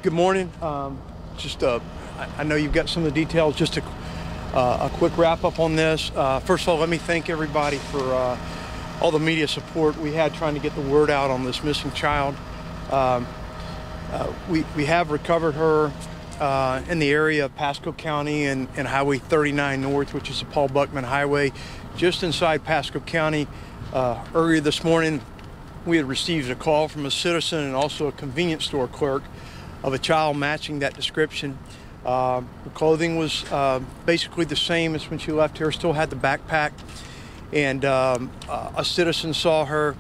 Good morning. I know you've got some of the details. Just a quick wrap up on this. First of all, let me thank everybody for all the media support we had trying to get the word out on this missing child. We have recovered her in the area of Pasco County and Highway 39 North, which is the Paul Buckman Highway, just inside Pasco County. Earlier this morning, we had received a call from a citizen and also a convenience store clerk of a child matching that description. The clothing was basically the same as when she left here, still had the backpack, and a citizen saw her.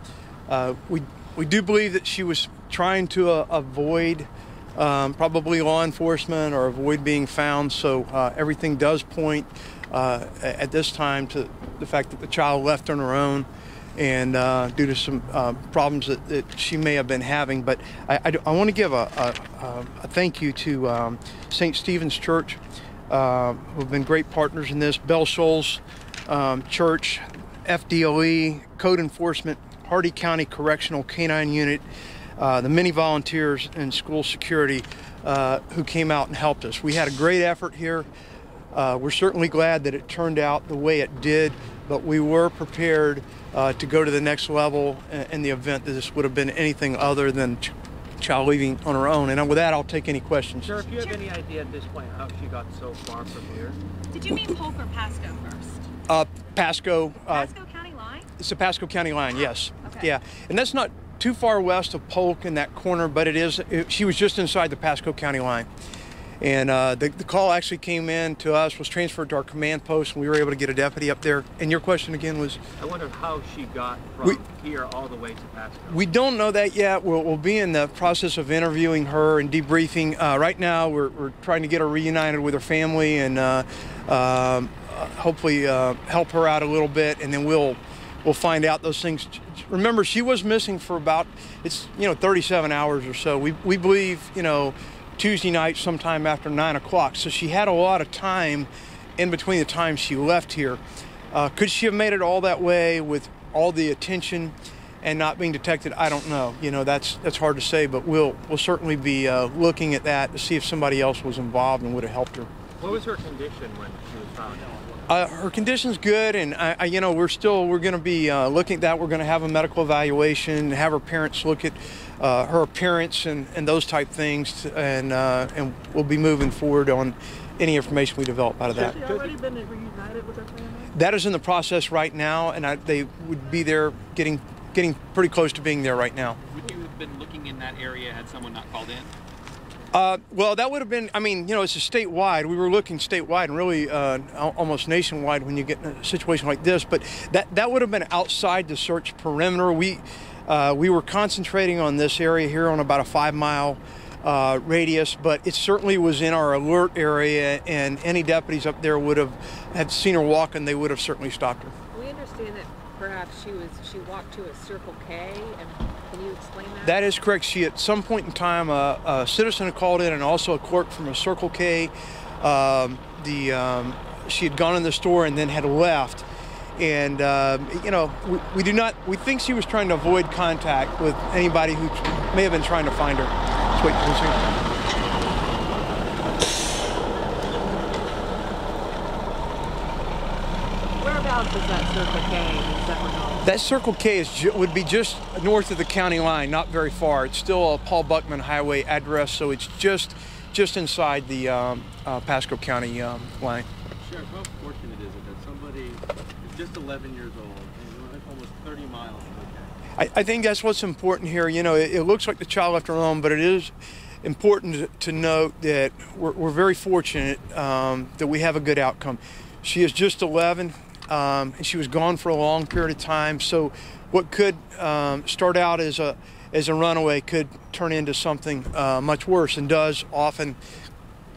We do believe that she was trying to avoid probably law enforcement or avoid being found, so everything does point at this time to the fact that the child left on her own and due to some problems that she may have been having. But I want to give a thank you to St. Stephen's Church, who have been great partners in this, Bell Shoals Church, FDLE, Code Enforcement, Hardy County Correctional Canine Unit, the many volunteers in school security who came out and helped us. We had a great effort here. We're certainly glad that it turned out the way it did, but we were prepared to go to the next level in the event that this would have been anything other than child leaving on her own. And with that, I'll take any questions. Sir, if you have any idea at this point how she got so far from here? Did you mean Polk or Pasco first? Pasco. Pasco County line? It's the Pasco County line, yes. Okay. Yeah, and that's not too far west of Polk in that corner, but she was just inside the Pasco County line. And the call actually came in to us, was transferred to our command post, and we were able to get a deputy up there. And your question again was? I wonder how she got from here all the way to Pasco. We don't know that yet. We'll be in the process of interviewing her and debriefing. Right now, we're trying to get her reunited with her family and hopefully help her out a little bit, and then we'll find out those things. Remember, she was missing for about 37 hours or so. We believe Tuesday night sometime after 9 o'clock. So she had a lot of time in between the time she left here. Could she have made it all that way with all the attention and not being detected? I don't know. That's hard to say, but we'll certainly be looking at that to see if somebody else was involved and would have helped her. What was her condition when she was found? Her condition's good, and we're going to be looking at that. We're going to have a medical evaluation, have her parents look at her appearance and those type things, and we'll be moving forward on any information we develop out of that. Has she already been reunited with her family? That is in the process right now, and they would be there, getting pretty close to being there right now. Would you have been looking in that area had someone not called in? Well, that would have been, it's a statewide. We were looking statewide and really almost nationwide when you get in a situation like this. But that would have been outside the search perimeter. We were concentrating on this area here on about a 5-mile radius, but it certainly was in our alert area, and any deputies up there would have had seen her walking. They would have certainly stopped her. We understand that perhaps she walked to a Circle K, and can you explain that? That is correct. She, at some point in time, a citizen had called in, and also a clerk from a Circle K. She had gone in the store and then had left, and we think she was trying to avoid contact with anybody who may have been trying to find her. Let's wait for a second. Whereabouts is that Circle K? That Circle K would be just north of the county line, not very far. It's still a Paul Buckman Highway address, so it's just inside the Pasco County line. Sheriff, how fortunate is it that somebody is just 11 years old and went almost 30 miles? I think that's what's important here. It looks like the child left her alone, but it is important to note that we're very fortunate that we have a good outcome. She is just 11. And she was gone for a long period of time. So what could start out as a runaway could turn into something much worse, and does often,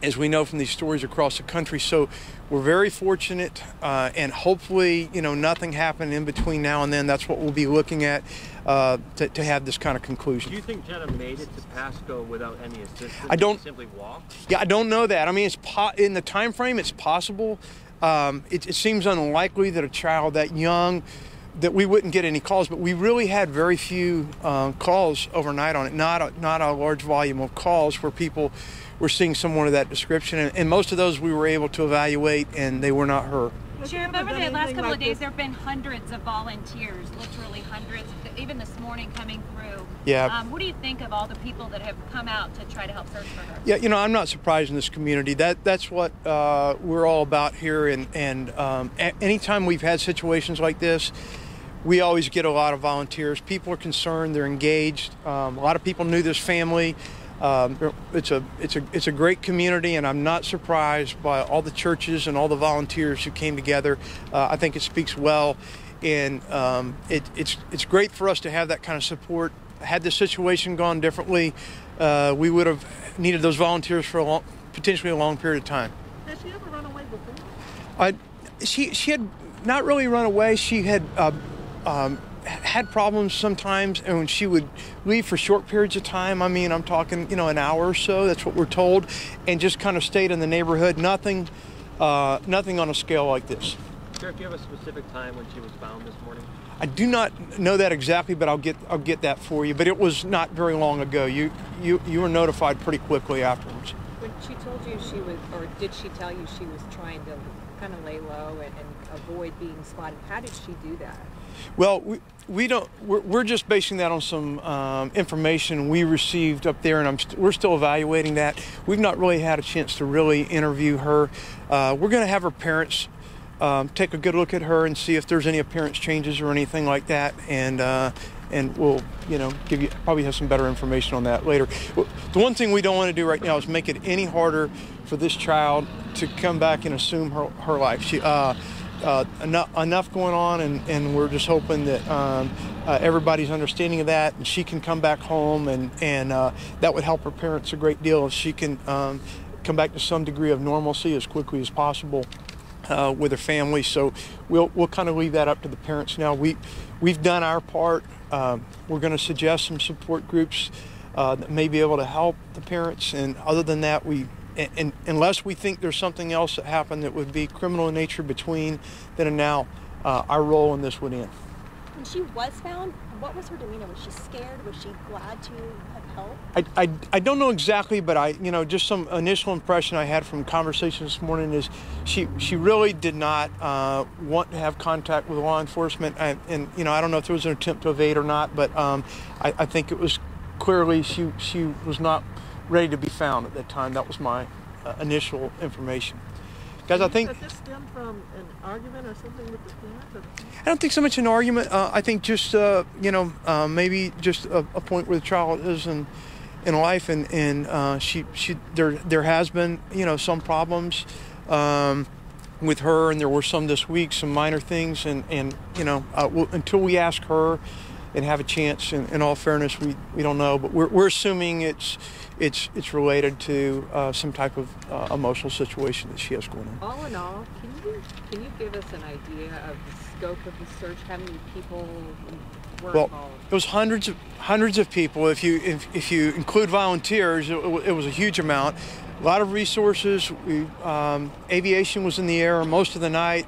as we know from these stories across the country. So we're very fortunate, and hopefully, nothing happened in between now and then. That's what we'll be looking at to have this kind of conclusion. Do you think Jenna made it to Pasco without any assistance? I don't. She simply walked? Yeah, I don't know that. It's in the time frame. It's possible. It seems unlikely that a child that young that we wouldn't get any calls, but we really had very few calls overnight on it. Not a large volume of calls where people were seeing someone of that description, and most of those we were able to evaluate, and they were not her. Sheriff, over the last couple of days, there have been hundreds of volunteers, literally hundreds, even this morning coming through. Yeah. What do you think of all the people that have come out to try to help search for her? Yeah, you know, I'm not surprised in this community. That's what we're all about here, and anytime we've had situations like this, we always get a lot of volunteers. People are concerned, they're engaged. A lot of people knew this family. It's a great community, and I'm not surprised by all the churches and all the volunteers who came together. I think it speaks well, and it's great for us to have that kind of support. Had the situation gone differently, we would have needed those volunteers for potentially a long period of time. Has she ever run away before? She had not really run away. She had had problems sometimes, and when she would leave for short periods of time, I mean, I'm talking, you know, an hour or so, that's what we're told, and just kind of stayed in the neighborhood. Nothing on a scale like this. Sheriff, do you have a specific time when she was found this morning? I do not know that exactly, but I'll get that for you. But it was not very long ago. You were notified pretty quickly afterwards. When she told you she was, or did she tell you she was trying to kind of lay low and avoid being spotted? How did she do that? Well, we're just basing that on some information we received up there, and we're still evaluating that. We've not really had a chance to really interview her. We're going to have her parents take a good look at her and see if there's any appearance changes or anything like that, and we'll, you know, probably have some better information on that later. The one thing we don't want to do right now is make it any harder for this child to come back and assume her life. Enough going on, and we're just hoping that everybody's understanding of that, and she can come back home, and that would help her parents a great deal if she can come back to some degree of normalcy as quickly as possible with her family. So we'll kind of leave that up to the parents now. We've done our part. We're going to suggest some support groups that may be able to help the parents, and other than that, unless we think there's something else that happened that would be criminal in nature between then and now, our role in this would end. When she was found, what was her demeanor? Was she scared? Was she glad to have help? I don't know exactly, but just some initial impression I had from conversation this morning is she really did not want to have contact with law enforcement, and I don't know if there was an attempt to evade or not, but I think it was clearly she was not ready to be found at that time. That was my initial information. Guys, I think... Does this stem from an argument or something with the parents? I don't think so much an argument. I think just, maybe just a point where the child is in life, and there has been, some problems with her, and there were some this week, some minor things, and until we ask her and have a chance, in all fairness, we don't know, but we're assuming it's related to some type of emotional situation that she has going on. All in all, can you give us an idea of the scope of the search? How many people were involved? It was hundreds of people. If you include volunteers, it was a huge amount. A lot of resources. Aviation was in the air most of the night,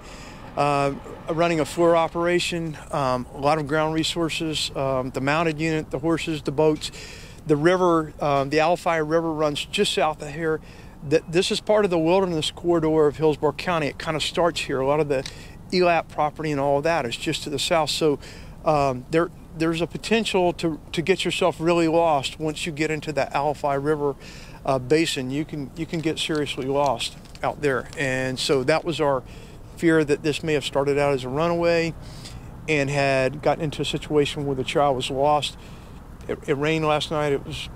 running a floor operation. A lot of ground resources. The mounted unit, the horses, the boats. The river, the Alafia River runs just south of here. This is part of the wilderness corridor of Hillsborough County. It kind of starts here. A lot of the ELAP property and all of that is just to the south. So there's a potential to get yourself really lost once you get into the Alafia River basin. You can get seriously lost out there. And so that was our fear, that this may have started out as a runaway and had gotten into a situation where the child was lost. It rained last night. It was,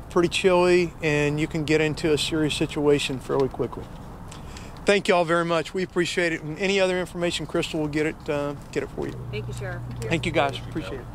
pretty chilly, and you can get into a serious situation fairly quickly. Thank you all very much. We appreciate it. And any other information, Crystal will get it for you. Thank you, Sheriff. Thank you guys. Appreciate it.